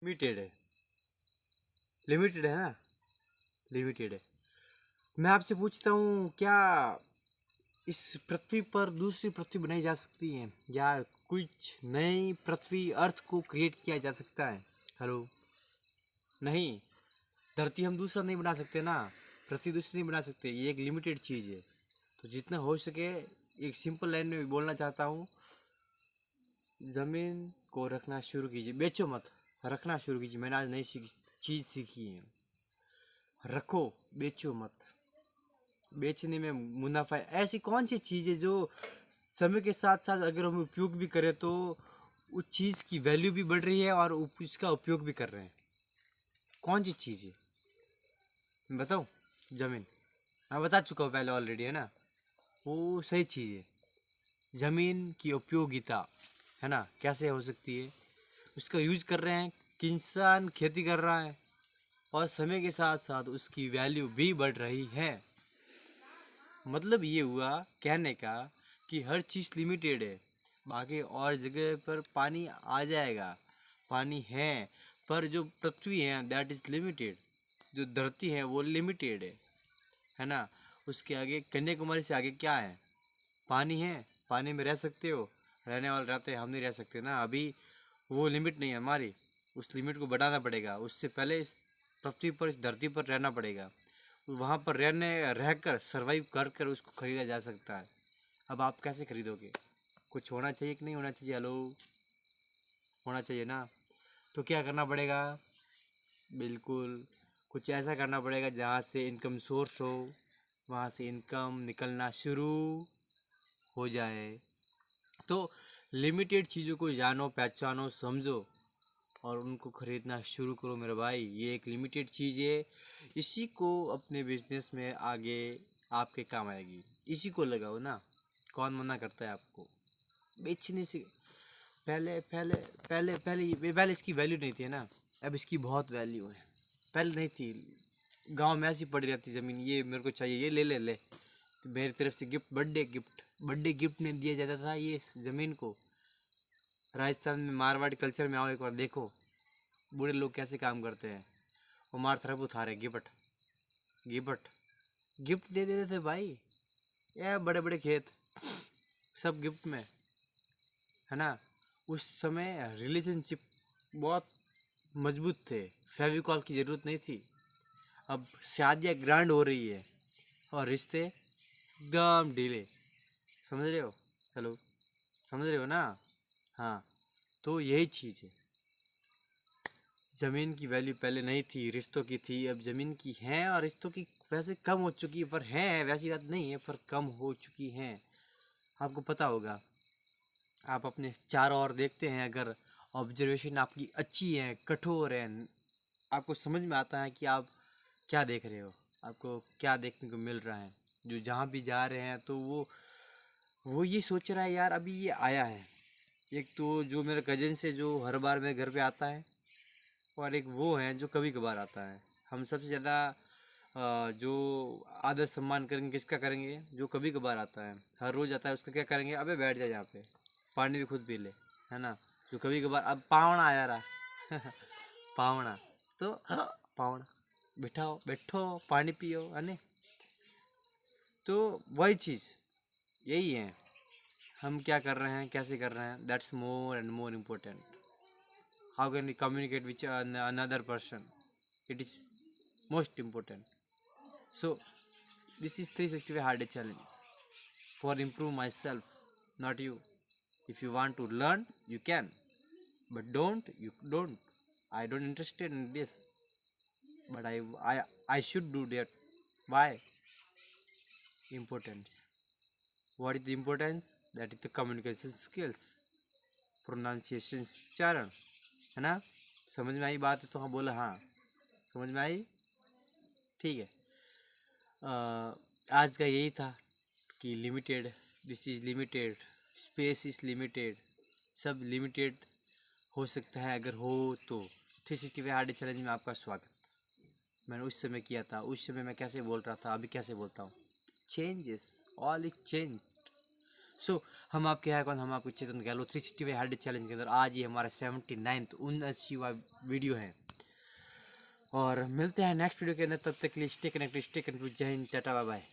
Limited है। Limited है ना। लिमिटेड है। मैं आपसे पूछता हूँ, क्या इस पृथ्वी पर दूसरी पृथ्वी बनाई जा सकती है, या कुछ नई पृथ्वी अर्थ को क्रिएट किया जा सकता है? हेलो। नहीं। धरती हम दूसरा नहीं बना सकते ना। पृथ्वी दूसरी नहीं बना सकते, ये एक लिमिटेड चीज़ है। तो जितना हो सके एक सिंपल लाइन में बोलना चाहता हूँ, ज़मीन को रखना शुरू कीजिए, बेचो मत, रखना शुरू कीजिए। मैंने आज नई चीज़ सीखी है, रखो, बेचो मत। बेचने में मुनाफा है। ऐसी कौन सी चीज़ है जो समय के साथ साथ अगर हम उपयोग भी करें तो उस चीज़ की वैल्यू भी बढ़ रही है और उसका उपयोग भी कर रहे हैं? कौन सी चीज़ है? मैं बताऊँ? ज़मीन। मैं बता चुका हूँ पहले ऑलरेडी, है ना। वो सही चीज़ है। ज़मीन की उपयोगिता, है ना, कैसे हो सकती है? उसका यूज कर रहे हैं, किसान खेती कर रहा है और समय के साथ साथ उसकी वैल्यू भी बढ़ रही है। मतलब ये हुआ कहने का कि हर चीज़ लिमिटेड है। बाकी और जगह पर पानी आ जाएगा, पानी है, पर जो पृथ्वी है दैट इज़ लिमिटेड। जो धरती है वो लिमिटेड है ना। उसके आगे कन्याकुमारी से आगे क्या है? पानी है। पानी में रह सकते हो, रहने वाले रहते हैं, हम नहीं रह सकते ना अभी। वो लिमिट नहीं है हमारी, उस लिमिट को बढ़ाना पड़ेगा। उससे पहले इस पृथ्वी पर, इस धरती पर रहना पड़ेगा। वहाँ पर रहकर सर्वाइव कर कर उसको खरीदा जा सकता है। अब आप कैसे खरीदोगे? कुछ होना चाहिए कि नहीं होना चाहिए? हेलो। होना चाहिए ना। तो क्या करना पड़ेगा? बिल्कुल कुछ ऐसा करना पड़ेगा जहाँ से इनकम सोर्स हो, वहाँ से इनकम निकलना शुरू हो जाए। तो लिमिटेड चीज़ों को जानो, पहचानो, समझो और उनको ख़रीदना शुरू करो मेरे भाई। ये एक लिमिटेड चीज़ है, इसी को अपने बिजनेस में आगे आपके काम आएगी। इसी को लगाओ ना। कौन मना करता है आपको बेचने से? पहले पहले पहले पहले पहले इसकी वैल्यू नहीं थी ना। अब इसकी बहुत वैल्यू है। पहले नहीं थी। गांव में ऐसी पड़ी रहती ज़मीन, ये मेरे को चाहिए, ये ले ले ले। तो मेरी तरफ से गिफ्ट, बर्थडे गिफ्ट में दिया जाता था ये ज़मीन को। राजस्थान में मारवाड़ी कल्चर में आओ एक बार, देखो बूढ़े लोग कैसे काम करते हैं। वो मार तरफ उठा रहे, गिफ्ट गिफ्ट गिफ्ट दे देते थे भाई। ये बड़े बड़े खेत सब गिफ्ट में, है ना। उस समय रिलेशनशिप बहुत मजबूत थे, फेविकॉल की ज़रूरत नहीं थी। अब शादियाँ ग्रांड हो रही है और रिश्ते एकदम ढीले। समझ रहे हो? हेलो। समझ रहे हो ना? हाँ। तो यही चीज़ है। ज़मीन की वैल्यू पहले नहीं थी, रिश्तों की थी। अब ज़मीन की है और रिश्तों की वैसे कम हो चुकी है, पर है, वैसी बात नहीं है, पर कम हो चुकी हैं। आपको पता होगा, आप अपने चारों ओर देखते हैं, अगर ऑब्जर्वेशन आपकी अच्छी है, कठोर है, आपको समझ में आता है कि आप क्या देख रहे हो, आपको क्या देखने को मिल रहा है। जो जहाँ भी जा रहे हैं तो वो ये सोच रहा है, यार अभी ये आया है। एक तो जो मेरा कज़न से जो हर बार मेरे घर पे आता है, और एक वो है जो कभी कभार आता है। हम सबसे ज़्यादा जो आदर सम्मान करेंगे किसका करेंगे? जो कभी कभार आता है। हर रोज़ आता है उसका क्या करेंगे? अबे बैठ जा यहाँ पे, पानी भी खुद पी ले, है ना। जो कभी कभार, अब पावना आया रहा पावना, तो पावना, बैठाओ बैठो, पानी पियो, है ना। तो वही चीज़ यही है। हम क्या कर रहे हैं, कैसे कर रहे हैं, that's more and more important. How can we communicate which another person, it is most important. So this is 365 hard day challenge for improve myself, not you. If you want to learn, you can, but you don't. I don't interested in this, but I should do that. Why? Importance. What is the importance? That is the communication skills, pronunciation चरण, है ना। समझ में आई बात? तो हाँ बोला, हाँ समझ में आई। ठीक है। आज का यही था कि limited, this is limited, space is limited, सब लिमिटेड हो सकता है अगर हो तो। 365 हार्ड चैलेंज में आपका स्वागत। मैंने उस समय किया था, उस समय मैं कैसे बोल रहा था, अभी कैसे बोलता हूँ। Changes, all is change. So हम आपके हैं कौन, हम आपके चेतन गहलोत 365 हार्ड चैलेंज के अंदर आज ही हमारा 79वां वीडियो है। और मिलते हैं नेक्स्ट वीडियो के अंदर, तब तक के लिए स्टे कनेक्टेड, जय हिंद, टाटा, बाय बाय।